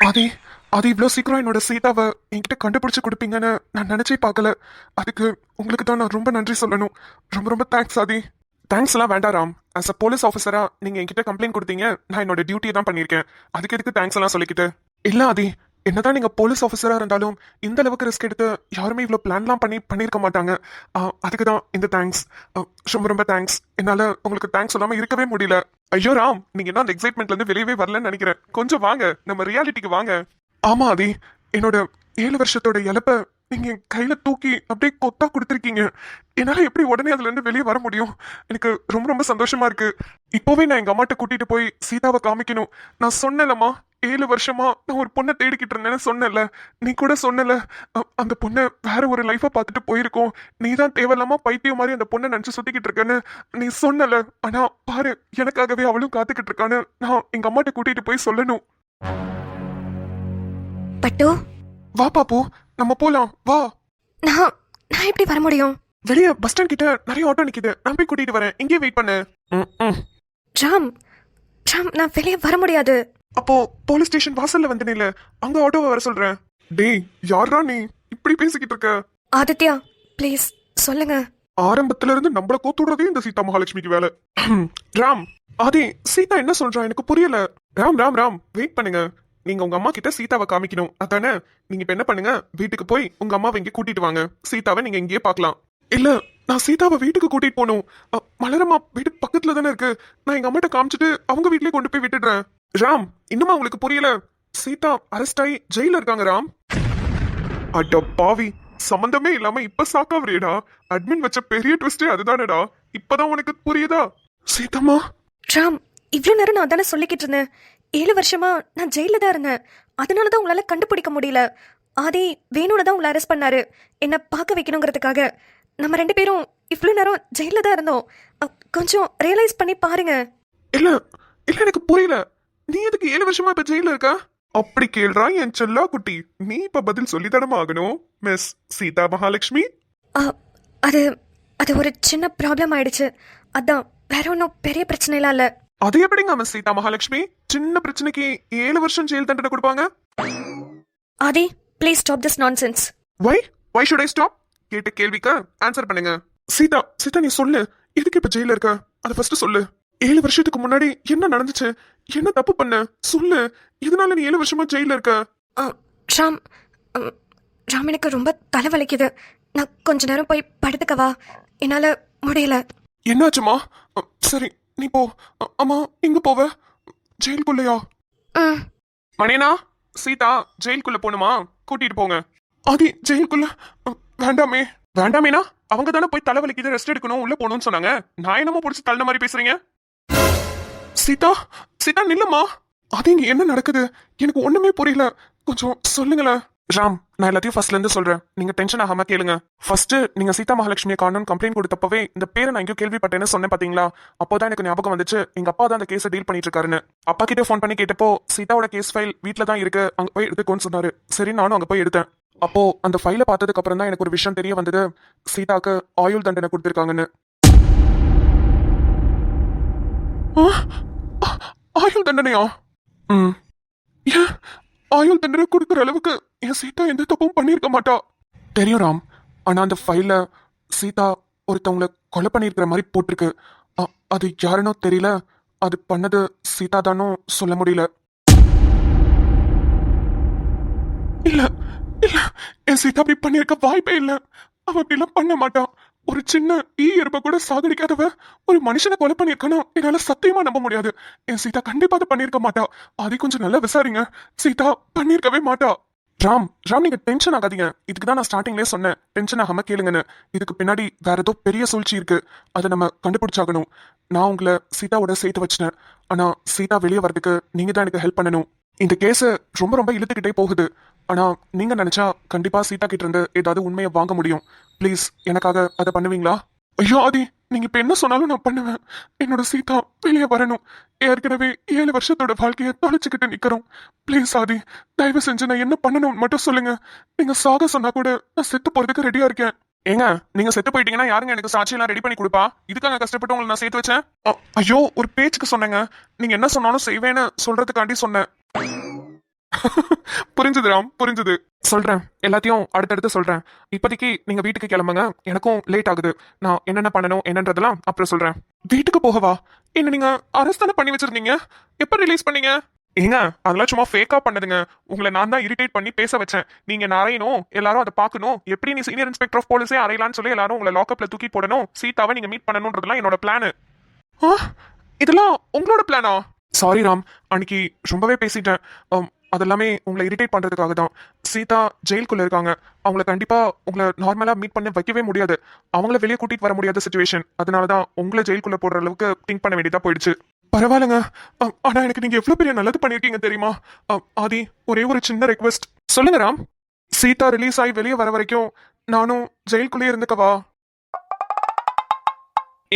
அது அது இவ்வளோ சீக்கிரம் என்னோட சீதாவை என்கிட்ட கண்டுபிடிச்சு கொடுப்பீங்கன்னு நான் நினைச்சே பார்க்கல. அதுக்கு உங்களுக்கு தான் நான் ரொம்ப நன்றி சொல்லணும். ரொம்ப ரொம்ப தேங்க்ஸ் ஆதி. தேங்க்ஸ் எல்லாம் வேண்டாம் ராம். ஆஸ் அ போலீஸ் ஆஃபீஸரா நீங்க என்கிட்ட கம்ப்ளைண்ட் கொடுத்தீங்க, நான் என்னோட டியூட்டியை தான் பண்ணியிருக்கேன். அதுக்கு எதுக்கு தேங்க்ஸ் எல்லாம் சொல்லிக்கிட்டு? இல்ல ஆதி, என்னதான் நீங்க போலீஸ் ஆஃபீஸரா இருந்தாலும் இந்த அளவுக்கு ரிஸ்க் எடுத்து யாருமே இவ்வளோ பிளான்லாம் பண்ணியிருக்க மாட்டாங்க. அதுக்கு தான் இந்த தேங்க்ஸ். ரொம்ப ரொம்ப தேங்க்ஸ். என்னால உங்களுக்கு தேங்க்ஸ் சொல்லாம இருக்கவே முடியல. ஐயோ ராம், நீங்க என்ன அந்த எக்ஸைட்மெண்ட்ல இருந்து வெளியவே வரலன்னு நினைக்கிறேன். கொஞ்சம் வாங்க, நம்ம ரியாலிட்டிக்கு வாங்க. ஆமா ஆதி, என்னோட 7 வருஷத்தோட இழப்ப நீங்க என் கையில தூக்கி அப்படியே கொத்தா கொடுத்துருக்கீங்க. என்னால எப்படி உடனே அதுல இருந்து வெளியே வர முடியும்? எனக்கு ரொம்ப ரொம்ப சந்தோஷமா இருக்கு. இப்போவே நான் எங்க அம்மாட்ட கூட்டிட்டு போய் சீதாவை காமிக்கணும். நான் சொன்னேன்லம்மா, 7 வருஷமா நான் ஒரு பொண்ணை தேடிக்கிட்டு இருந்தேன்னு சொன்னல. நீ கூட சொன்னல, அந்த பொண்ணை வேற ஒரு லைஃபை பார்த்துட்டு போயிருக்கோம். நீ தான் தேவையில்லாம பைத்தியம் மாதிரி அந்த பொண்ணை நினைச்சு சுத்திக்கிட்டு இருக்கேன்னு நீ சொன்னல. ஆனா பாரு, எனக்காகவே அவளும் காத்துக்கிட்டு இருக்கான்னு நான் எங்க அம்மாட்ட கூட்டிட்டு போய் சொல்லணும். பட்டு, வா பாப்பு, நம்ம போலாம் வா. நான் நான் எப்படி வர முடியும்? வெளியே பஸ் ஸ்டாண்ட் கிட்ட நிறைய ஆட்டோ நிக்குது, நான் போய் கூட்டிட்டு வரேன். இங்கே வெயிட் பண்ணு. ராம், ராம், நான் வெளியே வர முடியாது. அப்போ போலீஸ் ஸ்டேஷன் வாசல்ல வந்து நில்லு, அங்க ஆட்டோவை வர சொல்றேன். டேய், யாரா நீ இப்படி பேசிக்கிட்டு இருக்க? ஆதித்யா, ப்ளீஸ் சொல்லுங்க. ஆரம்பத்துல இருந்து நம்மள கோத்துடுறதே இந்த சீதா மகாலட்சுமிக்கு வேலை. ராம், ஆதி, சீதா என்ன சொல்றா எனக்கு புரியல. ராம் ராம் ராம், வெயிட் பண்ணுங்க. நீங்க உங்க அம்மா கிட்ட சீதாவை காமிக்கணும் அதானே? நீங்க இப்ப என்ன பண்ணுங்க, வீட்டுக்கு போய் உங்க அம்மாவை இங்க கூட்டிட்டு வாங்க. சீதாவை நீங்க இங்கேயே பார்க்கலாம். இல்ல, நான் சீதாவை வீட்டுக்கு கூட்டிட்டு போகணும். மலரம்மா வீட்டுக்கு பக்கத்துல தானே இருக்கு. நான் எங்க அம்மாட்ட காமிச்சிட்டு அவங்க வீட்லயே கொண்டு போய் விட்டுடுறேன். ராம், இன்னுமா உங்களுக்கு புரியல? சீதா அரெஸ்ட் ஆகி ஜெயில இருக்காங்க ராம். அட பாவி, சம்பந்தமே இல்லாம இப்ப சாக்காவறியடா. அட்மின் வச்ச பெரிய ட்விஸ்டே அதுதானடா. இப்பதான் உனக்கு புரியுதா? சீதாமா. ராம், இவ்வளவு நேரம் நான் தானே சொல்லிக்கிட்டு இருந்தேன். 7 வருஷமா நான் ஜெயில தான் இருந்தேன். அதனாலதான் உங்களால கண்டுபிடிக்க முடியல. ஆதி வேணும்னு தான் உங்களை அரெஸ்ட் பண்ணாரு, என்ன பார்க்க வைக்கணுங்கிறதுக்காக. நம்ம 2 பேரும் இவ்வளவு நேரம் ஜெயில தான் இருந்தோம். கொஞ்சம் ரியலைஸ் பண்ணி பாருங்க. இல்ல இல்ல, எனக்கு புரியல. நீ எதுக்கு 7 வருஷமா இப்ப ஜெயில இருக்கா? அப்படி கேள்றா என் செல்லா குட்டி. நீ இப்ப பதில் சொல்லி தடமா ஆகணும் மிஸ் சீதா மகாலட்சுமி. அது அது ஒரு சின்ன ப்ராப்ளம் ஆயிடுச்சு. அதான், வேற ஒன்றும் பெரிய பிரச்சனை எல்லாம் இல்ல. அது எப்படிங்க மிஸ் சீதா மகாலட்சுமி சின்ன பிரச்சனைக்கு 7 வருஷம் ஜெயில் தண்டனை கொடுப்பாங்க? Aadhi, please stop this nonsense. Why should I stop? கேட்ட கேள்விக்கு ஆன்சர் பண்ணுங்க. சீதா சீதா, நீ சொல்லு, எதுக்கு இப்ப ஜெயில இருக்க? அதை ஃபர்ஸ்ட் சொல்லு. 7 வருஷத்துக்கு முன்னாடி என்ன நடந்துச்சு? என்ன தப்பு பண்ண சொல்லு. இதனால நீ 7 வருஷமா ஜெயில இருக்க? ராம், ராம், எனக்கு ரொம்ப தலைவலிக்குது. நான் கொஞ்ச நேரம் போய் படுத்துக்கவா? என்னால முடியல. என்னாச்சுமா? சரி, நீ போ. அம்மா, எங்க போவ? ஜெயிலுக்குள்ளையா? மணியனா, சீதா ஜெயிலுக்குள்ள போணுமா? கூட்டிட்டு போங்க. ஆதி, ஜெயிலுக்குள்ள வேண்டாமே. வேண்டாமேனா? அவங்க தானே போய் தலைவலிக்குது ரெஸ்ட் எடுக்கணும் உள்ள போகணும்னு சொன்னாங்க. நான் என்னமோ பிடிச்சி தள்ள மாதிரி பேசுறீங்க. சீதா சீதா நில்லுமா. அது இங்க என்ன நடக்குது? எனக்கு ஒண்ணுமே புரியல. கொஞ்சம் சொல்லுங்களேன். ராம், நான் எல்லாத்தையும் ஃபர்ஸ்ட்ல இருந்து சொல்றேன். நீங்க டென்ஷன் ஆகாம கேளுங்க. ஃபர்ஸ்ட் நீங்க சீதா மகாலட்சுமியை காணோம்னு கம்ப்ளைண்ட் கொடுத்தப்பவே இந்த பேரை நான் எங்கேயோ கேள்விப்பட்டேன்னு சொன்னேன் பாத்தீங்களா? அப்போதான் எனக்கு ஞாபகம் வந்துச்சு எங்க அப்பா தான் அந்த கேஸை டீல் பண்ணிட்டு இருக்காருன்னு. அப்பா கிட்ட ஃபோன் பண்ணி கேட்டப்போ சீதாவோட கேஸ் ஃபைல் வீட்ல தான் இருக்கு, அங்க போய் எடுத்துக்கோன்னு சொன்னாரு. சரி, நானும் அங்க போய் எடுத்தேன். அப்போ அந்த ஃபைலை பார்த்ததுக்கு அப்புறம் தான் எனக்கு ஒரு விஷயம் தெரிய வந்தது. சீதாக்கு ஆயுள் தண்டனை கொடுத்திருக்காங்கன்னு. ஆயுள் தண்டனையா? ஏன் ஆயுள் தண்டனை கொடுக்குற அளவுக்கு என் சீதா எந்த தப்பும் பண்ணிருக்க மாட்டா. தெரியும் ராம், ஆனா அந்த ஃபைல்ல சீதா ஒருத்தவங்களை கொலை பண்ணிருக்கிற மாதிரி போட்டிருக்கு. அது யாருன்னோ தெரியல. அது பண்ணது சீதா தானோ சொல்ல முடியல. இல்ல இல்ல, என் சீதா அப்படி பண்ணிருக்க வாய்ப்பே இல்ல. அவ அப்படிலாம் பண்ண மாட்டான். ஒரு சின்ன எறுப்ப கூட சாகடிக்காதவ ஒரு மனுஷனை கொலை பண்ணிருக்கணும் என்னால சத்தியமா நம்ப முடியாது. என் சீதா கண்டிப்பா அதை பண்ணிருக்க மாட்டா. அதை கொஞ்சம் நல்லா விசாரிங்க. சீதா பண்ணிருக்கவே மாட்டா. ராம் ராம், நீங்க டென்ஷன் ஆகாதீங்க. இதுக்குதான் நான் ஸ்டார்டிங்லேயே சொன்னேன், டென்ஷன் ஆகாம கேளுங்கன்னு. இதுக்கு பின்னாடி வேற ஏதோ பெரிய சூழ்ச்சி இருக்கு. அதை நம்ம கண்டுபிடிச்சாகணும். நான் உங்களை சீதாவோட சேர்த்து வச்சினேன். ஆனா சீதா வெளியே வரதுக்கு நீங்க தான் எனக்கு ஹெல்ப் பண்ணணும். இந்த கேஸ் ரொம்ப ரொம்ப இழுத்துக்கிட்டே போகுது. ஆனா நீங்க நினைச்சா கண்டிப்பா சீதா கிட்ட இருந்து ஏதாவது உண்மையை வாங்க முடியும். ப்ளீஸ் எனக்காக அதை பண்ணுவீங்களா? ஐயோ ஆதி, நீங்க இப்ப என்ன சொன்னாலும் நான் பண்ணுவேன். என்னோட சீதா வெளியே வரணும். ஏற்கனவே 7 வருஷத்தோட வாழ்க்கையை தொலைச்சுக்கிட்டு நிக்கிறோம். ப்ளீஸ் ஆதி, தயவு செஞ்சு நான் என்ன பண்ணணும்னு மட்டும் சொல்லுங்க. நீங்க சாக சொன்னா கூட நான் செத்து போறதுக்கு ரெடியா இருக்கேன். ஏங்க, நீங்க செத்து போயிட்டீங்கன்னா யாருங்க எனக்கு சாட்சியெல்லாம் ரெடி பண்ணி கொடுப்பா? இதுக்காக கஷ்டப்பட்டு உங்களை நான் சேர்த்து வச்சேன். ஐயோ, ஒரு பேச்சுக்கு சொன்னேங்க. நீங்க என்ன சொன்னாலும் செய்வேன்னு சொல்றதுக்காண்டி சொன்னேன். புரிஞ்சுது ராம், புரிஞ்சுது. சொல்றேன், எல்லாத்தையும் அடுத்தடுத்து சொல்றேன். இப்போதைக்கு நீங்க வீட்டுக்கு கிளம்புங்க. எனக்கும் லேட் ஆகுது. நான் என்னென்ன பண்ணணும் என்னன்றதெல்லாம் அப்புறம் சொல்றேன். வீட்டுக்கு போகவா? என்ன நீங்க அரெஸ்ட் தானே பண்ணி வச்சிருந்தீங்க? எப்ப ரிலீஸ் பண்ணீங்க? ஏங்க, அதெல்லாம் சும்மா ஃபேக்கா பண்ணதுங்க. உங்களை நான் தான் இரிட்டேட் பண்ணி பேச வச்சேன். நீங்க அறையணும், எல்லாரும் அதை பார்க்கணும். எப்படி நீ சீனியர் இன்ஸ்பெக்டர் ஆஃப் போலீஸே அறையலான்னு சொல்லி எல்லாரும் உங்களை லாக்அப்ல தூக்கி போடணும், சீதாவை நீங்க மீட் பண்ணணும்ன்றதுலாம் என்னோட பிளானு. இதெல்லாம் உங்களோட பிளானா? சாரி ராம், அன்னைக்கு ரொம்பவே பேசிட்டேன். அதெல்லாமே உங்களை இரிட்டேட் பண்றதுக்காக தான். சீதா ஜெயிலுக்குள்ள இருக்காங்க. அவங்கள கண்டிப்பா உங்களை நார்மலா மீட் பண்ண வைக்கவே முடியாது. அவங்கள வெளியே கூட்டிட்டு வர முடியாத சுச்சுவேஷன். அதனாலதான் உங்களை ஜெயிலுக்குள்ள போடுற அளவுக்கு திங்க் பண்ண வேண்டியதா போயிடுச்சு. பரவாயில்லங்க. ஆனா எனக்கு நீங்க எவ்வளவு பெரிய நல்லது பண்ணிருக்கீங்க தெரியுமா? ஆதி, ஒரே ஒரு சின்ன ரெக்வெஸ்ட். சொல்லுங்க ராம். சீதா ரிலீஸ் ஆகி வெளியே வர வரைக்கும் நானும் ஜெயிலுக்குள்ளே இருந்துக்கவா?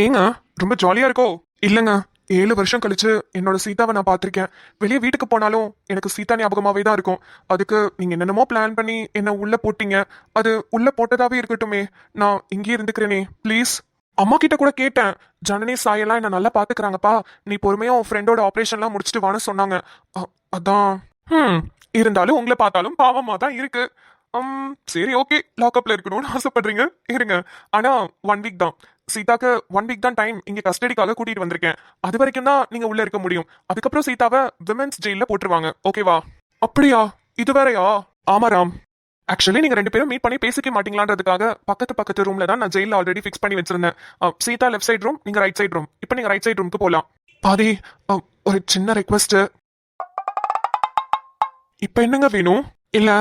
ஏங்க, ரொம்ப ஜாலியா இருக்கோ? இல்லங்க, 7 வருஷம் கழிச்சு என்னோட சீதாவை நான் பார்த்திருக்கேன். வெளியே வீட்டுக்கு போனாலும் எனக்கு சீதா ஞாபகமாவே தான் இருக்கும். அதுக்கு நீங்க என்னென்னமோ பிளான் பண்ணி என்ன உள்ள போட்டீங்க. அது உள்ள போட்டதாவே இருக்கட்டுமே. நான் இங்கே இருந்துக்கிறேனே ப்ளீஸ். அம்மா கிட்ட கூட கேட்டேன். ஜனனி சாயெல்லாம் என்ன நல்லா பாத்துக்கிறாங்கப்பா, நீ பொறுமையா உன் ஃப்ரெண்டோட ஆப்ரேஷன்லாம் முடிச்சுட்டு வான்னு சொன்னாங்க. அதான். இருந்தாலும் உங்களை பார்த்தாலும் பாவமா தான் இருக்கு. சரி, ஓகே, லாக்அப்ல இருக்கணும்னு ஆசைப்படுறீங்க, இருங்க. ஆனா 1 வீக் தான் சீதாக்கு. 1 வீக் தான் டைம் இங்க கஸ்டடிக்காக கூட்டிட்டு வந்திருக்கேன். அது வரைக்கும் தான் நீங்க உள்ள இருக்க முடியும். அதுக்கப்புறம் சீதாவை விமென்ஸ் ஜெயில போட்டுருவாங்க. ஓகேவா? அப்படியா? இது வேறையா? ஆமா ராம். ஆக்சுவலி நீங்க 2 பேரும் மீட் பண்ணி பேசிக்க மாட்டீங்களான்றதுக்காக பக்கத்து ரூம்ல தான் நான் ஜெயில ஆல்ரெடி ஃபிக்ஸ் பண்ணி வச்சிருந்தேன். சீதா லெஃப்ட் சைட் ரூம், நீங்க ரைட் சைட் ரூம். இப்போ நீங்க ரைட் சைட் ரூமுக்கு போலாம். பாதி, ஒரு சின்ன ரெக்வெஸ்ட். இப்போ என்னங்க வேணும்? இல்ல,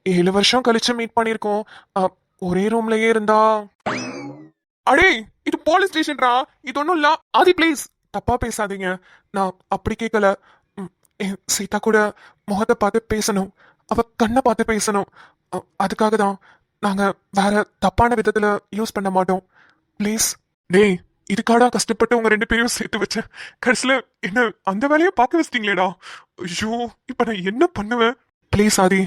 7 வருஷம் கழிச்சு மீட் பண்ணிருக்கோம். ஒரே ரூம்லயே இருந்தா. அடே, இது போலீஸ் ஸ்டேஷன்ரா, இது ஒன்றும் இல்ல. ஆதி ப்ளீஸ், தப்பா பேசாதீங்க. நான் அப்படி கேட்கல. சீதா கூட முகத்தை பார்த்து பேசணும், அவ கண்ணை பார்த்து பேசணும். அதுக்காக தான். நாங்க வேற தப்பான விதத்துல யூஸ் பண்ண மாட்டோம். ப்ளீஸ். டேய், இதுக்காடா கஷ்டப்பட்டு உங்க 2 பேரையும் சேர்த்து வச்சேன். கடைசியில என்ன அந்த வேலையை பார்க்க வச்சிட்டீங்களேடா. ஐயோ, இப்ப நான் என்ன பண்ணுவேன்? Please Aadhi,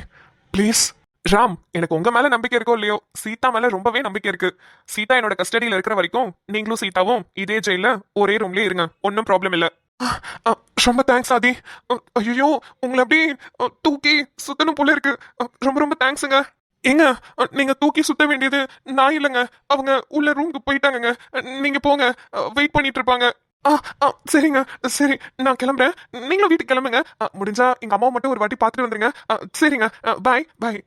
please. ராம், எனக்கு உங்க மேல நம்பிக்கை இருக்கோ இல்லையோ, சீதா மேல ரொம்பவே நம்பிக்கை இருக்கு. சீதா என்னோட கஸ்டடியில இருக்கிற வரைக்கும் நீங்களும் சீதாவும் இதே ஜெயில ஒரே ரூம்லயே இருங்க. ஒன்னும் ப்ராப்ளம் இல்ல. ரொம்ப தேங்க்ஸ் ஆதி. ஐயோ, உங்களை அப்படியே தூக்கி சுத்தணும் போல இருக்கு. ரொம்ப ரொம்ப தேங்க்ஸுங்க. ஏங்க, நீங்க தூக்கி சுத்த வேண்டியது நான் இல்லைங்க. அவங்க உள்ள ரூமுக்கு போயிட்டாங்க. நீங்க போங்க, வெயிட் பண்ணிட்டு இருப்பாங்க. சரிங்க, சரி, நான் கிளம்புறேன். நீங்களும் வீட்டுக்கு கிளம்புங்க. முடிஞ்சா எங்க அம்மாவை மட்டும் ஒரு வாட்டி பார்த்துட்டு வந்துருங்க. சரிங்க, பாய் பாய்.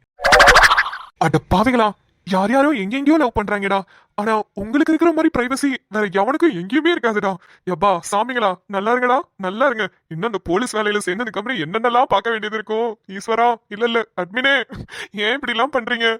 அட பாவிகளா, யார் யாரோ எங்கெங்கயோ லவ் பண்றாங்கடா. ஆனா உங்களுக்கு இருக்கிற மாதிரி பிரைவசி வேற எவனுக்கும் எங்கேயுமே இருக்காதுடா. எப்பா சாமிங்களா, நல்லா இருங்கடா, நல்லா இருங்க. இன்னும் அந்த போலீஸ் வேலையில சேர்ந்ததுக்கு அப்புறம் என்னென்னலாம் பார்க்க வேண்டியது இருக்கும். ஈஸ்வரா, இல்ல அட்மினே, ஏன் இப்படி எல்லாம் பண்றீங்க?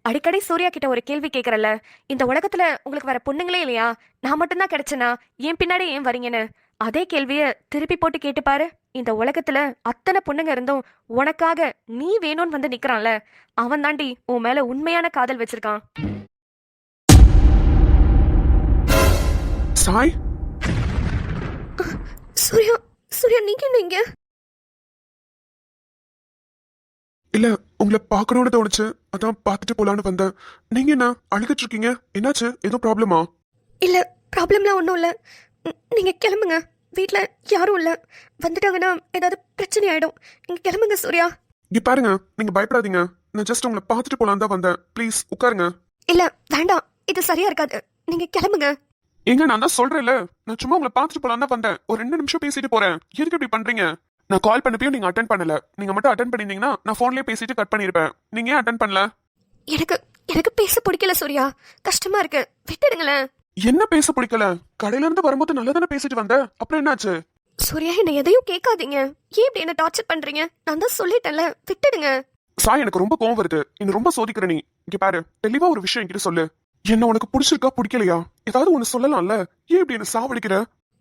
அடிக்கடி சூர்யா கிட்ட ஒரு கேள்வி கேட்கறல, இந்த உலகத்துல உங்களுக்கு வேற பொண்ணுங்களே இல்லையா, நான் மட்டும்தான் கிடைச்சனா, ஏன் பின்னாடி ஏன் வரீங்கன்னு. அதே கேள்விய திருப்பி போட்டு கேட்டு பாரு. இந்த உலகத்துல அத்தனை பொண்ணுங்க இருந்தும் உனக்காக நீ வேணும்னு வந்து நிக்கிறான்ல, அவன் தாண்டி உன் மேல உண்மையான காதல் வச்சிருக்கான். சாய், சூர்யா, சூர்யா, நீங்க என்ன இங்க? இல்ல, உங்களை பார்க்கணும்னு தோணுச்சு, அதான் பார்த்துட்டு போலான்னு வந்தேன். நீங்க என்ன அழுகிட்டு இருக்கீங்க? என்னாச்சு? எதுவும் ப்ராப்ளமா? இல்ல, ப்ராப்ளம்லாம் ஒன்றும் இல்லை. நீங்க கிளம்புங்க. வீட்டில் யாரும் இல்லை. வந்துட்டாங்கன்னா ஏதாவது பிரச்சனை ஆயிடும். நீங்க கிளம்புங்க சூர்யா. இங்க பாருங்க, நீங்க பயப்படாதீங்க. நான் ஜஸ்ட் உங்களை பார்த்துட்டு போலான்னு தான் வந்தேன். ப்ளீஸ் உட்காருங்க. இல்ல, வேண்டாம், இது சரியா இருக்காது. நீங்க கிளம்புங்க. ஏங்க, நான் தான் சொல்றேன்ல, நான் சும்மா உங்களை பார்த்துட்டு போலான்னு தான் வந்தேன். ஒரு 2 நிமிஷம் பேசிட்டு போறேன். எதுக்கு இப்படி பண்றீங்க? நான் கால் பண்ணப்பையும் நீங்க அட்டென்ட் பண்ணல. நீங்க மட்டும் அட்டென்ட் பண்ணிருந்தீங்கன்னா நான் போன்லயே பேசிட்டு கட் பண்ணிருப்பேன். நீங்க ஏன் அட்டென்ட் பண்ணல? எனக்கு பேச பிடிக்கல சூர்யா, கஷ்டமா இருக்கு, விட்டுடுங்களேன். என்ன பேச பிடிக்கல? கடையில இருந்து வரும்போது நல்லதானே பேசிட்டு வந்தேன், அப்புறம் என்னாச்சு? சூர்யா, என்ன எதையும் கேட்காதீங்க. ஏன் இப்படி என்ன டார்ச்சர் பண்றீங்க? நான் தான் சொல்லிட்டேன்ல, விட்டுடுங்க. சாய், எனக்கு ரொம்ப கோவம் வருது. இன்னும் ரொம்ப சோதிக்கிற நீ. இங்க பாரு, தெளிவா ஒரு விஷயம் என்கிட்ட சொல்லு. என்ன உனக்கு பிடிச்சிருக்கா பிடிக்கலையா? ஏதாவது ஒண்ணு சொல்லலாம்ல. ஏன் இப்படி என்ன சாவடிக்கிற?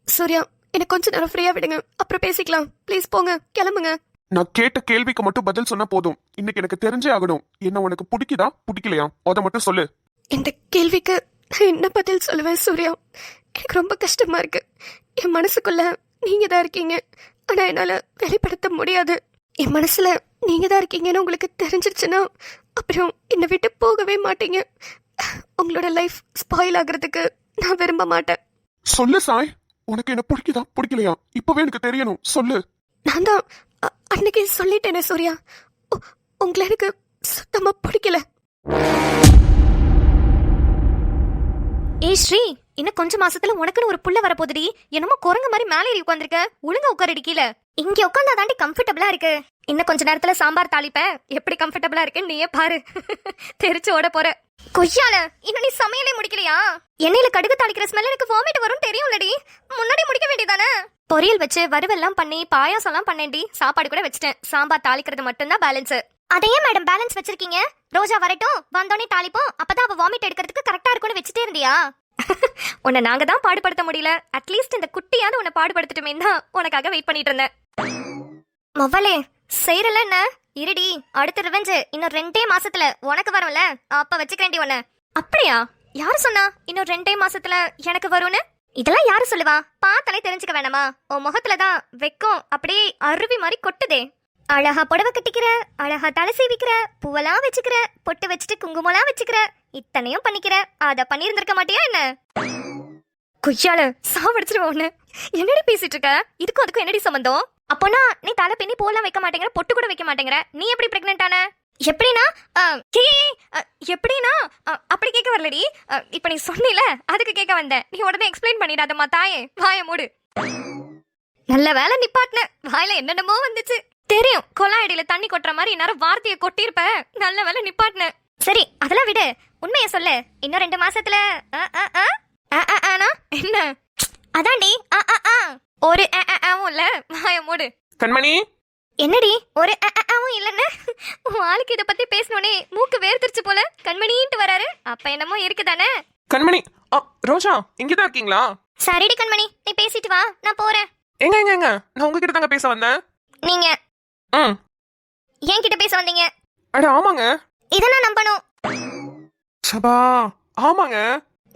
சூர்யா, எனக்கு கொஞ்ச நேரம் ஃப்ரீயா விடுங்க, அப்புறம் பேசிக்கலாம். ப்ளீஸ் போங்க, கிளம்புங்க. நான் கேட்ட கேள்விக்கு மட்டும் பதில் சொன்னா போதும். இன்னைக்கு எனக்கு தெரிஞ்சே ஆகணும். என்ன உனக்கு பிடிக்குதா பிடிக்கலையா? அதை மட்டும் சொல்லு. இந்த கேள்விக்கு நான் என்ன பதில் சொல்லுவேன் சூர்யா? எனக்கு ரொம்ப கஷ்டமா இருக்கு. என் மனசுக்குள்ள நீங்க தான் இருக்கீங்க, ஆனா என்னால வெளிப்படுத்த முடியாது. என் மனசுல நீங்க தான் இருக்கீங்கன்னு உங்களுக்கு தெரிஞ்சிருச்சுன்னா அப்புறம் என்னை விட்டு போகவே மாட்டீங்க. உங்களோட லைஃப் ஸ்பாயில் ஆகுறதுக்கு நான் விரும்ப மாட்டேன். சொல்லு சாய், உனக்கு என்ன பிடிக்குதா பிடிக்கலையா இப்பவே எனக்கு தெரியணும், சொல்லு. நான் தான் அன்னைக்கு சொல்லிட்டேனே சூர்யா, உங்களை எனக்கு சுத்தமா பிடிக்கல. ஏய் ஸ்ரீ, இன்னும் கொஞ்ச மாசத்துல உனக்குன்னு ஒரு புள்ள வரப்போகுதுடி. என்னமோ குரங்கு மாதிரி மேலே ஏறி உட்காந்துருக்க. ஒழுங்கா உட்காரடி கீழே. இங்க உட்காந்தா தாண்டி கம்ஃபர்டபுளா இருக்கு. இன்னும் கொஞ்ச நேரத்துல சாம்பார் தாளிப்பேன். எப்படி கம்ஃபர்டபுளா இருக்குன்னு நீயே பாரு. தெரிச்சு ஓட போற கொய்யால. இன்னும் நீ சமையலே முடிக்கலையா? எண்ணெயில கடுகு தாளிக்கிற ஸ்மெல் எனக்கு வாமிட் வரும் தெரியும்லடி. முன்னாடி முடிக்க வேண்டியதானே? பொரியல் வச்சு வறுவெல்லாம் பண்ணி பாயாசம் எல்லாம் பண்ணேன்டி. சாப்பாடு கூட வச்சிட்டேன். சாம்பார் தாளிக்கிறது மட்டும்தான் பேலன்ஸ். அதையே மேடம் பேலன்ஸ் வச்சிருக்கீங்க? ரோஜா வரட்டும், வந்தோடனே தாளிப்போம், அப்பதான் அவ வாமிட் எடுக்கிறதுக்கு கரெக்டா இருக்கும்னு வச்சுட்டே இருந்தியா? உன்னை நாங்க தான் பாடுபடுத்த முடியல. அட்லீஸ்ட் இந்த குட்டியாவது உன்னை பாடுபடுத்திட்டுமே தான் உனக்காக வெயிட் பண்ணிட்டு இருந்தேன். மொவலே செய்யறல என்ன? இருடி, அடுத்த ரிவெஞ்ச் இன்னும் 2 மாசத்துல உனக்கு வரும்ல, அப்ப வச்சுக்கிறேன்டி உன்னை. அப்படியா? யாரு சொன்னா இன்னும் 2 மாசத்துல எனக்கு வரும்னு? இதெல்லாம் யாரு சொல்லுவா? பார்த்தாலே தெரிஞ்சுக்க வேணாமா? உன் முகத்துலதான் வெக்கம் அப்படியே அருவி மாதிரி கொட்டுதே. அழகா புடவை கட்டிக்கிற, அழகா தலை சீவிக்கிற, பூவெல்லாம் வச்சுக்கிற, பொட்டு வச்சுட்டு குங்குமம்லாம் வச்சுக்கிற, இத்தனையும் பண்ணிக்கிற. அத பண்ணியிருந்திருக்க மாட்டியா என்ன? குய்யால சாவடிச்சிருவ ஒண்ணு. என்னடி பேசிட்டு இருக்க? இதுக்கும் அதுக்கும் என்னடி சம்பந்தம்? அப்போனா நீ தலை பின்னி பூவெல்லாம் வைக்க மாட்டேங்கிற, பொட்டு கூட வைக்க மாட்டேங்கிற. நீ எப்படி பிரெக்னென்ட் ஆன? எப்படின்னா எப்படின்னா அப்படி கேட்க வரலடி. இப்ப நீ சொன்னில, அதுக்கு கேட்க வந்தேன். நீ உடனே எக்ஸ்பிளைன் பண்ணிடாதம்மா தாயே. வாய மூடு. நல்ல வேலை நிப்பாட்டின. வாயில என்னென்னமோ வந்துச்சு தெரியும். கொலாயடியில தண்ணி கொட்டுற மாதிரி நேரம் வார்த்தையை கொட்டிருப்ப. நல்ல வேலை நிப்பாட்டின. சரி அதெல்லாம் விடு, உண்மைய சொல்லு. இன்னும் 2 மாசத்துல என்ன? அதான்டி ஒரு இல்ல. வாய மூடு. கண்மணி, என்னடி ஒரு இல்லன்னு? உன் ஆளுக்கு இத பத்தி பேசணுனே மூக்கு வேர்த்திருச்சு போல. கண்மணின்ட்டு வராரு. அப்ப என்னமோ இருக்குதானே? கண்மணி. ரோஜா இங்கதான் இருக்கீங்களா? சரிடி கண்மணி, நீ பேசிட்டு வா, நான் போறேன். எங்க எங்க எங்க? நான் உங்ககிட்ட தாங்க பேச வந்தேன். நீங்க என்கிட்ட பேச வந்தீங்க? அட ஆமாங்க. இத நான் நம்பணும். சபா, ஆமாங்க.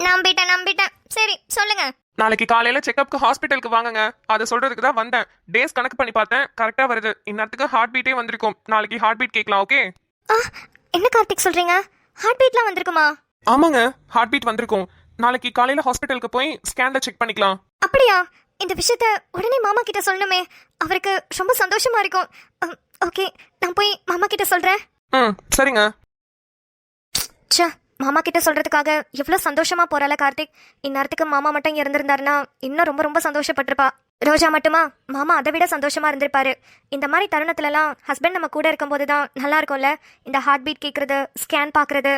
நம்பிட்டேன். சரி சொல்லுங்க. நாளைக்கு காலையில செக்அப்க்கு ஹாஸ்பிட்டலுக்கு வாங்குங்க. அதை சொல்றதுக்கு தான் வந்தேன். டேஸ் கணக்கு பண்ணி பார்த்தேன், கரெக்டா வருது. இந்நேரத்துக்கு ஹார்ட் பீட்டே வந்திருக்கும். நாளைக்கு ஹார்ட் பீட் கேட்கலாம், ஓகே? என்ன கார்த்திக் சொல்றீங்க? ஹார்ட் பீட்லாம் வந்திருக்குமா? ஆமாங்க, ஹார்ட் பீட் வந்திருக்கும். நாளைக்கு காலையில ஹாஸ்பிட்டலுக்கு போய் ஸ்கேன்ல செக் பண்ணிக்கலாம். அப்படியா? இந்த விஷயத்த உடனே மாமா கிட்ட சொல்லணுமே. அவருக்கு ரொம்ப சந்தோஷமா இருக்கும். ஓகே, நான் போய் மாமா கிட்ட சொல்றேன். சரிங்க. ச்சே, மாமா கிட்ட சொல்றதுக்காக எவ்வளவு சந்தோஷமா போறாள கார்த்திக். இந்நேரத்துக்கு மாமா மட்டும் இருந்திருந்தாருன்னா இன்னும் ரொம்ப ரொம்ப சந்தோஷப்பட்டிருப்பா. ரோஜா மட்டுமா? மாமா அதை விட சந்தோஷமா இருந்திருப்பாரு. இந்த மாதிரி தருணத்துலலாம் ஹஸ்பண்ட் நம்ம கூட இருக்கும்போது தான் நல்லா இருக்கும்ல. இந்த ஹார்ட் பீட் கேட்கறது, ஸ்கேன் பார்க்கறது,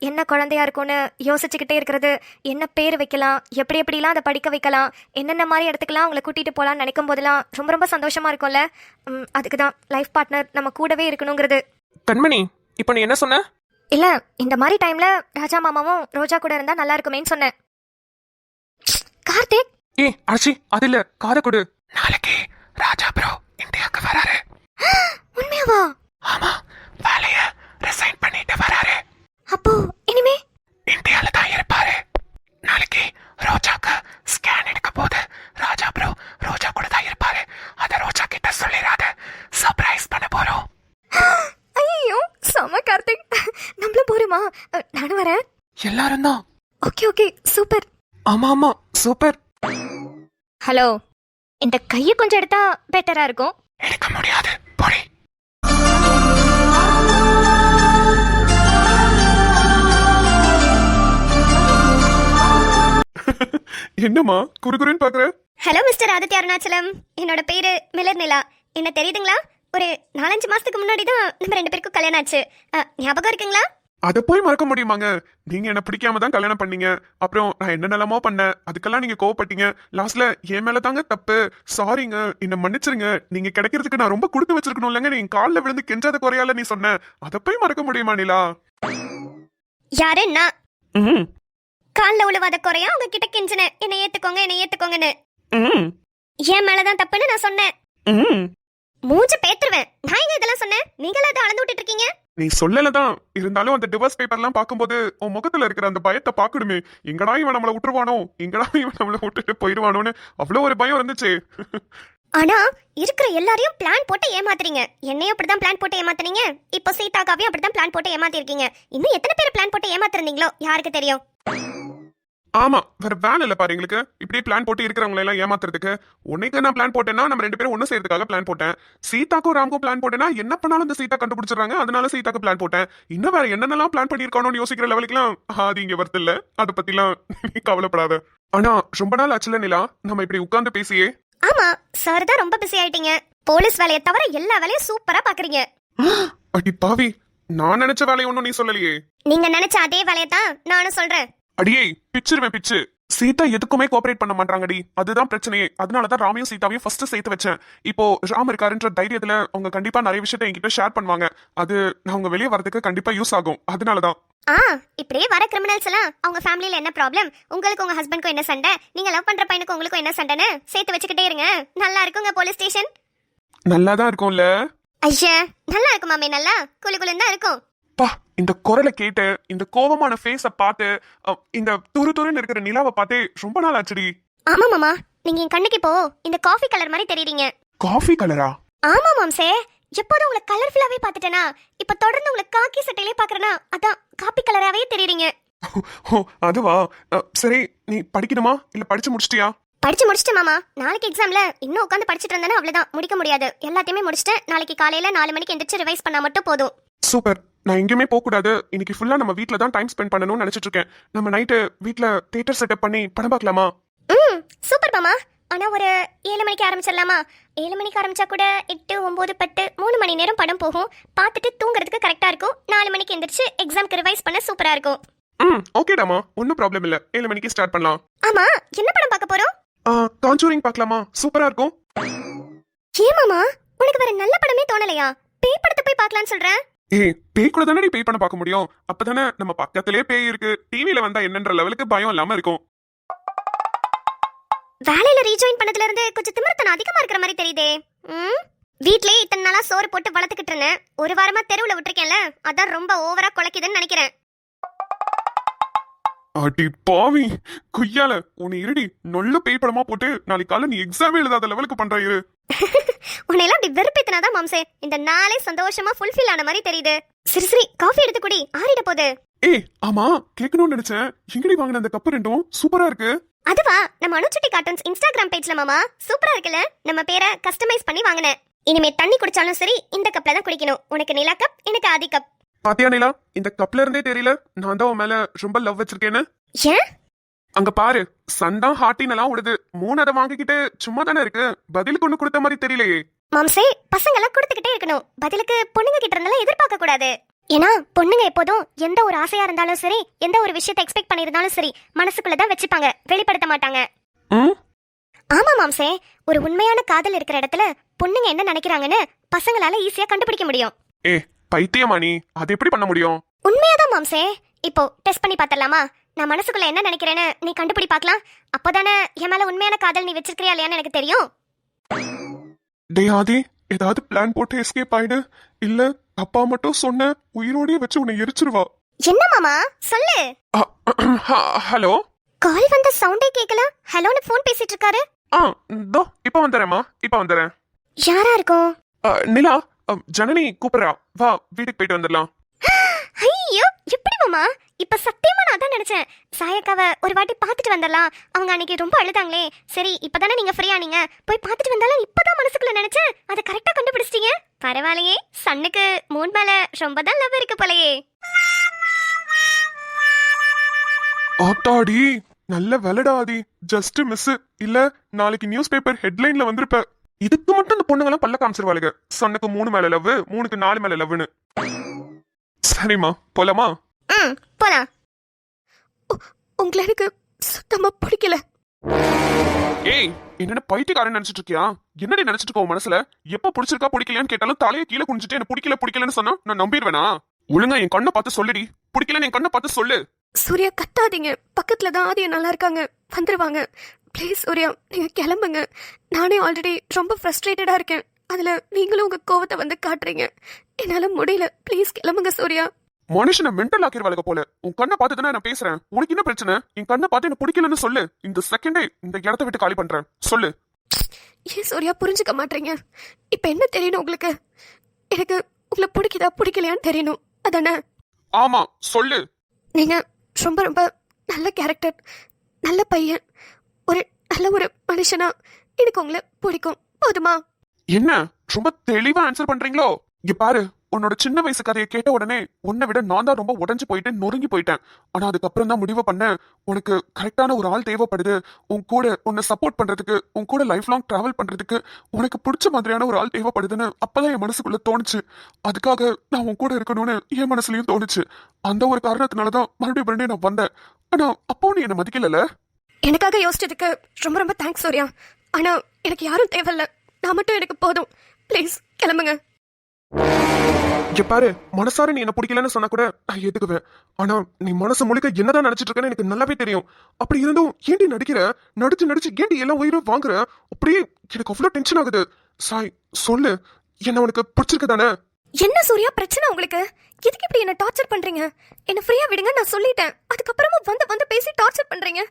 என்ன குழந்தையா இருக்கும்னு யோசிச்சுக்கிட்டே இருக்கிறது, என்ன பேர் வைக்கலாம், எப்படிலாம் அதை படிக்க வைக்கலாம், என்னென்ன மாதிரி இடத்துக்குலாம் அவங்களை கூட்டிட்டு போகலான்னு நினைக்கும் போதெல்லாம் ரொம்ப ரொம்ப சந்தோஷமா இருக்கும்ல. அதுக்கு தான் லைஃப் பார்ட்னர் நம்ம கூடவே இருக்கணுங்கிறது. கண்மணி, இப்போ நீ என்ன சொன்ன? இல்ல, இந்த மாதிரி டைம்ல ராஜா மாமாவும் ரோஜா கூட இருந்தா நல்லா இருக்குமேன்னு சொன்னேன். கார்த்திக். அர்ச்சி, அது இல்ல, காதை கொடு. நாளைக்கு ராஜா ப்ரோ இந்தியாவுக்கு வராரு. உண்மையாவா? ஆமா, வேலைய ரிசைன் பண்ணிட்டு வராரு. அப்போ இனிமே இந்தியால தான் இருப்பாரு. நாளைக்கு ரோஜாக்கு ஸ்கேன் எடுக்க போது ராஜா ப்ரோ ரோஜா கூட தான் இருப்பாரு. அத ரோஜா கிட்ட சொல்லிராத, சர்ப்ரைஸ் பண்ண போறோம். ஐயோ செம கார்த்திக். நம்மளும் போறோமா? நானும் வரேன். எல்லாரும் தான். Okay super. ஆமா சூப்பர். ஹலோ, இந்த கையை கொஞ்சம் எடுத்தா பெட்டரா இருக்கும். எடுக்க முடியாது, போடி. என்னம்மா குறுகுறுன்னு பாக்குற? ஹலோ மிஸ்டர் ஆதித்ய அருணாச்சலம், என்னோட பேரு மிலர் நிலா. என்ன தெரியுதுங்களா? ஒரு 4-5 மாசத்துக்கு முன்னாடி தான் நம்ம 2 பேருக்கும் கல்யாணம் ஆச்சு. ஞாபகம் இருக்குங்களா? அதை போய் மறக்க முடியுமாங்க? நீங்க என்ன பிடிக்காம தான் கல்யாணம் பண்ணீங்க. அப்புறம் நான் என்னென்னலாமோ பண்ணேன், அதுக்கெல்லாம் நீங்க கோவப்பட்டீங்க. லாஸ்ட்ல என் மேல தாங்க தப்பு. சாரிங்க, என்ன மன்னிச்சிருங்க. நீங்க கிடைக்கிறதுக்கு நான் ரொம்ப கொடுத்து வச்சிருக்கணும் இல்லைங்க. நீங்க காலில் விழுந்து கெஞ்சாத குறையால நீ சொன்ன. அதை போய் மறக்க முடியுமா நிலா? யாரு? நான் காலில் உழுவாத குறையா உங்ககிட்ட கெஞ்சின என்னை ஏத்துக்கோங்கன்னு. என் மேலதான் தப்புன்னு நான் சொன்னேன். மூஞ்ச பேத்துருவேன். நான் எங்க இதெல்லாம் சொன்னேன்? நீங்களா அதை அளந்து விட்டுட்டு இருக்கீங்க? நீ சொல்லலதான். இருந்தாலும் அந்த டிவோர்ஸ் பேப்பர்லாம் பார்க்கும்போது உன் முகத்துல இருக்கிற அந்த பயத்தை பாக்கணுமே. எங்கடா இவன் நம்மளை விட்டுருவானோ, எங்கடா இவன் நம்மளை விட்டுட்டு போயிடுவானோன்னு அவ்வளவு ஒரு பயம் இருந்துச்சு. ஆனா இருக்கிற எல்லாரையும் பிளான் போட்டு ஏமாத்துறீங்க. என்னையும் அப்படிதான் பிளான் போட்டு ஏமாத்துனீங்க. இப்போ சீதாக்காவையும் அப்படிதான் பிளான் போட்டு ஏமாத்திருக்கீங்க. இன்னும் எத்தனை பேர் பிளான் போட்டு ஏமாத்திருந்தீங்களோ யாருக்கு தெரியும். ஆமா, வேற வேலை இல்ல பாரு எங்களுக்கு. இப்படியே பிளான் போட்டு இருக்கிறவங்களை எல்லாம் ஏமாத்துறதுக்கு. உன்னைக்கு நான் பிளான் போட்டேன்னா நம்ம ரெண்டு பேரும் ஒண்ணு செய்யறதுக்காக பிளான் போட்டேன். சீதாக்கும் ராம்க்கும் பிளான் போட்டேன்னா என்ன பண்ணாலும் இந்த சீதா கண்டுபிடிச்சிடுறாங்க, அதனால சீதாக்கு பிளான் போட்டேன். இன்னும் வேற என்னென்னலாம் பிளான் பண்ணிருக்கானோன்னு யோசிக்கிற லெவலுக்குலாம் அது இங்க வருது இல்ல. அதை பத்திலாம் நீ கவலைப்படாத. ஆனா ரொம்ப நாள் ஆச்சுல நிலா நம்ம இப்படி உட்கார்ந்து பேசியே. ஆமா சார் தான் ரொம்ப பிஸி ஆயிட்டீங்க. போலீஸ் வேலையை தவிர எல்லா வேலையும் சூப்பரா பாக்குறீங்க. அடி பாவி, நான் நினைச்ச வேலையை ஒன்னும் நீ சொல்லலையே. நீங்க நினைச்ச அதே வேலையை தான் நானும் சொல்றேன். அடியே பிச்சிருவேன் பிச்சு. சீதா எதுக்குமே கோஆபரேட் பண்ண மாட்டாங்கடி, அதுதான் பிரச்சனையே. அதனாலதான் ராமையும் சீதாவையும் ஃபர்ஸ்ட் சேர்த்து வச்சேன். இப்போ ராம் இருக்காருன்ற தைரியத்துல அவங்க கண்டிப்பா நிறைய விஷயத்த என்கிட்ட ஷேர் பண்ணுவாங்க. அது அவங்க வெளியே வரதுக்கு கண்டிப்பா யூஸ் ஆகும். அதனாலதான். இப்படியே வர கிரிமினல்ஸ் எல்லாம் அவங்க ஃபேமிலில என்ன ப்ராப்ளம், உங்களுக்கு உங்க ஹஸ்பண்ட்க்கும் என்ன சண்டை, நீங்க லவ் பண்ற பையனுக்கு உங்களுக்கும் என்ன சண்டைன்னு சேர்த்து வச்சுக்கிட்டே இருங்க. நல்லா இருக்குங்க போலீஸ் ஸ்டேஷன். நல்லாதான் இருக்கும்ல. ஐயா நல்லா இருக்கும் மாமே, நல்லா குளு குளுன்னு தான் இருக்கும். பா, இந்த குரலை கேட்டு இந்த கோபமான ஃபேஸ பார்த்து இந்த துரு துருன்னு இருக்கிற நிலாவை பார்த்தே ரொம்ப நாள் ஆச்சுடி. ஆமா மாமா, நீங்க என் கண்ணுக்கு இப்போ இந்த காஃபி கலர் மாதிரி தெரியுறீங்க. காஃபி கலரா? ஆமா மாம்சே, எப்போதும் உங்களை கலர்ஃபுல்லாவே பார்த்துட்டேனா, இப்ப தொடர்ந்து உங்களை காக்கி சட்டையிலே பாக்குறேனா, அதான் காப்பி கலராவே தெரியுறீங்க. ஓ அதுவா? சரி, நீ படிக்கணுமா இல்ல படிச்சு முடிச்சிட்டியா? படிச்சு முடிச்சிட்டேன் மாமா. நாளைக்கு எக்ஸாம்ல இன்னும் உட்காந்து படிச்சிட்டு இருந்தேன்னா அவ்வளவுதான், முடிக்க முடியாது. எல்லாத்தையுமே முடிச்சிட்டேன். நாளைக்கு காலையில 4 மணிக்கு எந்திரிச்சு ரிவைஸ் பண்ணா மட்டும் போதும். சூப்பர். நான் எங்கேயுமே போக கூடாது, இன்னைக்கு ஃபுல்லா நம்ம வீட்ல தான் டைம் ஸ்பெண்ட் பண்ணணும்னு நினைச்சிட்டு இருக்கேன். நம்ம நைட்டு வீட்ல தியேட்டர் செட்டப் பண்ணி படம் பார்க்கலாமா? சூப்பர் மாமா. ஆனா ஒரு 7 மணிக்கு ஆரம்பிச்சிடலாமா? 7 மணிக்கு ஆரம்பிச்சா கூட 8, 9, 10 3 மணி நேரம் படம் போகும். பார்த்துட்டு தூங்குறதுக்கு கரெக்டா இருக்கும். 4 மணிக்கு எந்திரிச்சு எக்ஸாம்க்கு ரிவைஸ் பண்ண சூப்பரா இருக்கும். ஓகேடாமா, ஒன்னும் ப்ராப்ளம் இல்ல. 7 மணிக்கு ஸ்டார்ட் பண்ணலாம். ஆமா, என்ன படம் பார்க்க போறோம்? காஞ்சூரிங் பார்க்கலாமா? சூப்பரா இருக்கும். ஏன் மாமா, உனக்கு வேற நல்ல படமே தோணலையா? பேய் படத்தை போய் பார்க்கலாம்னு சொல்றேன். பேய் கூட தானே பேய் பண்ண பார்க்க முடியும். அப்பதானே நம்ம பக்கத்திலே பேய் இருக்கு, டிவில வந்தா என்னன்ற லெவலுக்கு பயம் இல்லாம இருக்கும். வேலையில ரீஜாயின் பண்ணதுல இருந்து கொஞ்சம் திமிர்த்தனம் அதிகமா இருக்கிற மாதிரி தெரியுதே. வீட்லயே இத்தனை நாளா சோறு போட்டு வளர்த்துக்கிட்டு இருந்தேன். ஒரு வாரமா தெருவுல விட்டுருக்கேன்ல, அதான் ரொம்ப ஓவரா குலைக்குதுன்னு நினைக்கிறேன். அடி பாவி குய்யால, உன்னை இருடி நொல்ல பேய் படமா போட்டு நாளைக்கு காலை நீ எக்ஸாம் எழுதாத லெவலுக்கு பண்ற இரு. உன்னையெல்லாம் இப்படி வெறுப்பேத்தினாதான் மாம்சே இந்த நாளே சந்தோஷமா ஃபுல்ஃபில் ஆன மாதிரி தெரியுது. சரி சரி, காஃபி எடுத்து குடி, ஆறிட போகுது. ஆமா, கேட்கணும்னு நினைச்சேன். எங்கடி வாங்கின அந்த கப்பு ரெண்டும் சூப்பரா இருக்கு. அதுவா, நம்ம அனுச்சுட்டி கார்ட்டூன்ஸ் இன்ஸ்டாகிராம் பேஜ்ல மாமா. சூப்பரா இருக்குல்ல? நம்ம பேரை கஸ்டமைஸ் பண்ணி வாங்கினேன். இனிமே தண்ணி குடிச்சாலும் சரி இந்த கப்ல தான் குடிக்கணும். உனக்கு நிலா கப், எனக்கு ஆதி கப். பாத்தியா நிலா, இந்த கப்ல இருந்தே தெரியல நான் தான் உன் மேல ரொம்ப லவ் வச்சிருக்கேன்னு. ஏன்? அங்க பாரு, சண்டா ஹார்டின் எல்லாம் விடுது. 3 அதை வாங்கிக்கிட்டு சும்மா தானே இருக்கு. பதிலுக்கு ஒண்ணு கொடுத்த மாதிரி தெரியலையே. மாம்சே, பசங்க எல்லாம் கொடுத்துக்கிட்டே இருக்கணும். பதிலுக்கு பொண்ணுங்க கிட்ட இருந்தாலும் எதிர்பார்க்க கூடாது. ஏன்னா பொண்ணுங்க எப்போதும் எந்த ஒரு ஆசையா இருந்தாலும் சரி, எந்த ஒரு விஷயத்தை எக்ஸ்பெக்ட் பண்ணிருந்தாலும் சரி, மனசுக்குள்ளதான் வச்சுப்பாங்க, வெளிப்படுத்த மாட்டாங்க. ஆமா மாம்சே, ஒரு உண்மையான காதல் இருக்கிற இடத்துல பொண்ணுங்க என்ன நினைக்கிறாங்கன்னு பசங்களால ஈஸியா கண்டுபிடிக்க முடியும். பைத்தியமா நீ, அது எப்படி பண்ண முடியும்? உண்மையாதான் மாம்சே. இப்போ டெஸ்ட் பண்ணி பார்த்தலாமா? நான் மனசுக்குள்ள என்ன நினைக்கிறேன்னு நீ கண்டுபிடி பார்க்கலாம். அப்போதானே என் மேல உண்மையான காதல் நீ வச்சிருக்கிறியா இல்லையான்னு எனக்கு தெரியும். டேய் ஆதி, ஏதாவது பிளான் போட்டு எஸ்கேப் ஆயிடு. இல்ல அப்பா மட்டும் சொன்ன உயிரோடயே வச்சு உன்னை எரிச்சிருவா. என்ன மாமா சொல்லு. ஹலோ. கால் வந்த சவுண்டே கேட்கல. ஹலோன்னு போன் பேசிட்டு இருக்காரு. தோ இப்ப வந்துறேம்மா, இப்ப வந்துறேன். யாரா இருக்கும்? நிலா, ஜனனி கூப்பிடுறா, வா வீட்டுக்கு போயிட்டு வந்துடலாம். ஐயோ எப்படி மாமா? இப்ப சத்தியமா நான் தான் நினைச்சேன் சாயக்காவை ஒரு வாட்டி பாத்துட்டு வந்துடலாம். அவங்க அன்னைக்கு ரொம்ப அழுதாங்களே. சரி இப்பதானே நீங்க ஃப்ரீயா நீங்க போய் பாத்துட்டு வந்தாலும் இப்பதான் மனசுக்குள்ள நினைச்சேன். அதை கரெக்டா கண்டுபிடிச்சிட்டீங்க. பரவாயில்லையே, சன்னுக்கு மூன் மேல ரொம்ப தான் லவ் இருக்கு போலயே. ஆத்தாடி, நல்ல வெலடா ஆதி. Just miss. இல்ல நாளைக்கு நியூஸ் பேப்பர் ஹெட்லைன்ல வந்திருப்ப. இதுக்கு மட்டும் இந்த பொண்ணுங்களும் பல்ல காமிச்சிருவாளுங்க. சன்னுக்கு 3 மேல லவ், 3க்கு 4 மேல லவ்னு. சரிம்மா, போலாமா? போலாம். உங்களை எனக்கு சுத்தமா பிடிக்கல. என்ன பைத்தியக்காரன் நினைச்சிட்டு இருக்கியா? என்னடி நினைச்சிட்டு இருக்கோம் மனசுல? எப்ப பிடிச்சிருக்கா பிடிக்கலையான்னு கேட்டாலும் தலையை கீழே குனிஞ்சிட்டு என்ன பிடிக்கலன்னு சொன்னா நான் நம்பிடுவேனா? ஒழுங்கா என் கண்ணை பார்த்து சொல்லுடி. பிடிக்கலன்னு என் கண்ணை பார்த்து சொல்லு. சூர்யா கத்தாதீங்க, பக்கத்துல தான் ஆதியா நல்லா இருக்காங்க, வந்துருவாங்க. ப்ளீஸ் சூர்யா, நீங்க கிளம்புங்க. நானே ஆல்ரெடி ரொம்ப ஃப்ரஸ்ட்ரேட்டடா இருக்கேன். அதுல நீங்களும் உங்க கோவத்தை வந்து காட்டுறீங்க. என்னால முடியல, ப்ளீஸ் கிளம்புங்க சூர்யா. மனுஷனை மென்டல் ஆக்கிடுவாளுக போல. உன் கண்ணை பார்த்து தானே நான் பேசுறேன். உனக்கு என்ன பிரச்சனை? என் கண்ணை பார்த்து என்ன பிடிக்கலன்னு சொல்லு. இந்த செகண்டே இந்த இடத்த விட்டு காலி பண்றேன், சொல்லு. ஏன் சூர்யா புரிஞ்சுக்க மாட்டீங்க? இப்ப என்ன தெரியணும் உங்களுக்கு? எனக்கு உங்களை பிடிக்குதா பிடிக்கலையான்னு தெரியணும் அதானே? ஆமா, சொல்லு. நீங்க ரொம்ப ரொம்ப நல்ல கேரக்டர், நல்ல பையன், ஒரு நல்ல ஒரு மனுஷனா எனக்கு உங்களை பிடிக்கும். போதுமா? என்ன ரொம்ப தெளிவா ஆன்சர் பண்றீங்களோ? இங்க பாரு, உன்னோட சின்ன வயசு கதையை கேட்ட உடனே உன்னை விட நான் தான் ரொம்ப உடைஞ்சு போயிட்டு நொறுங்கி போயிட்டேன். ஆனா அதுக்கப்புறம் தான் முடிவு பண்ணேன், உனக்கு கரெக்டான ஒரு ஆள் தேவைப்படுது, உன் கூட உன்னை சப்போர்ட் பண்றதுக்கு, உன் கூட லைஃப் லாங் டிராவல் பண்றதுக்கு உனக்கு பிடிச்ச மாதிரியான ஒரு ஆள் தேவைப்படுதுன்னு அப்பதான் என் மனசுக்குள்ள தோணுச்சு. அதுக்காக நான் உன் கூட இருக்கணும்னு என் மனசுலயும் தோணுச்சு. அந்த ஒரு காரணத்தினாலதான் மறுபடியும் நான் வந்தேன். ஆனா அப்போ நீ என்ன மதிக்கல. எனக்காக யோசிச்சதுக்கு ரொம்ப ரொம்ப தேங்க்ஸ் சூர்யா. ஆனா எனக்கு யாரும் தேவையில்ல, நான் மட்டும் எனக்கு போதும். ப்ளீஸ் கிளம்புங்க. இங்க பாரு, மனசார நீ என்ன பிடிக்கலன்னு சொன்னா கூட நான் ஏத்துக்குவேன். ஆனா நீ மனசு முழுக்க என்னதான் நினைச்சிட்டு இருக்கேன்னு எனக்கு நல்லாவே தெரியும். அப்படி இருந்தும் ஏண்டி நடிக்கிற? நடிச்சு நடிச்சு ஏண்டி எல்லாம் உயிரும் வாங்குற? அப்படியே எனக்கு அவ்வளவு டென்ஷன் ஆகுது. சாய், சொல்லு, என்ன உனக்கு பிடிச்சிருக்கு தானே? என்ன சூர்யா பிரச்சனை உங்களுக்கு? எதுக்கு இப்படி என்ன டார்ச்சர் பண்றீங்க? என்ன ஃப்ரீயா விடுங்க, நான் சொல்லிட்டேன். அதுக்கப்புறமா வந்து வந்து பேசி டார்ச்சர் பண்றீங்க.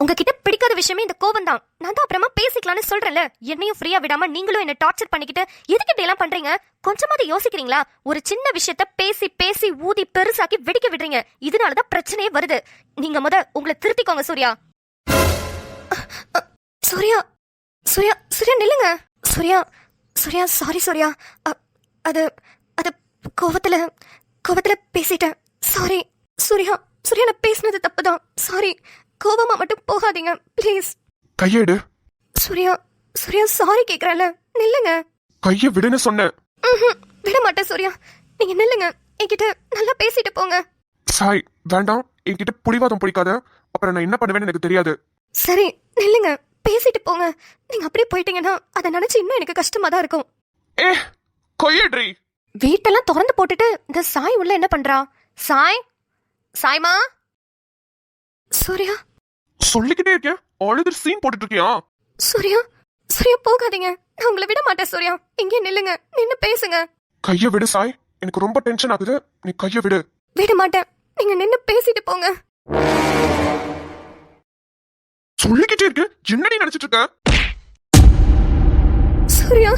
உங்ககிட்ட பிடிக்காத விஷயமே இந்த கோவம் தான். நான் தான் அப்புறமா பேசிக்கலாம்னு சொல்றேன்ல. என்னையும் ஃப்ரீயா விடாம நீங்களும் என்ன டார்ச்சர் பண்ணிக்கிட்டு எதுக்கு இப்படி எல்லாம் பண்றீங்க? கொஞ்சமாவது யோசிக்கிறீங்களா? ஒரு சின்ன விஷயத்த பேசி பேசி ஊதி பெருசாக்கி வெடிக்க விடுறீங்க. இதனாலதான் பிரச்சனையே வருது. நீங்க உங்களை திருத்திக்கோங்க சூர்யா. சூர்யா சூர்யா சூர்யா நில்லுங்க. சூர்யா சூர்யா சாரி சூர்யா. அது அது கோவத்துல பேசிட்டேன். சாரி சூர்யா. சூர்யா நான் பேசினது தப்புதான். சாரி. கோபமா மட்டும் போகாதீங்க ப்ளீஸ். கையெடு. சூர்யா சூர்யா சாரி கேக்குறல, நில்லுங்க. கைய விடுன்னு சொன்னேன். விட மாட்டேன் சூர்யா. நீங்க நில்லுங்க, என்கிட்ட நல்லா பேசிட்டு போங்க. சாய், வேண்டாம். என்கிட்ட புடிவாதம் பிடிக்காத. அப்புறம் நான் என்ன பண்ணுவேன்னு எனக்கு தெரியாது. சரி நில்லுங்க, பேசிட்டு போங்க. நீங்க அப்படியே போயிட்டீங்கன்னா அதை நினைச்சு இன்னும் எனக்கு கஷ்டமா தான் இருக்கும். ஏ, கையெட்ரி. வீட்டெல்லாம் திறந்து போட்டுட்டு இந்த சாய் உள்ள என்ன பண்றா? சாய், சாய்மா. சூர்யா சொல்லிக்கிட்டே இருக்கேன், அழுது சீன் போட்டுட்டு இருக்கியா? சூர்யா சூர்யா போகாதீங்க, நான் உங்களை விட மாட்டேன் சூர்யா. இங்கே நில்லுங்க, நின்னு பேசுங்க. கைய விடு சாய், எனக்கு ரொம்ப டென்ஷன் ஆகுது. நீ கைய விடு. விட மாட்டேன், நீங்க நின்னு பேசிட்டு போங்க. சொல்லிக்கிட்டே இருக்கு, என்னடி நினைச்சிட்டு இருக்க? சூர்யா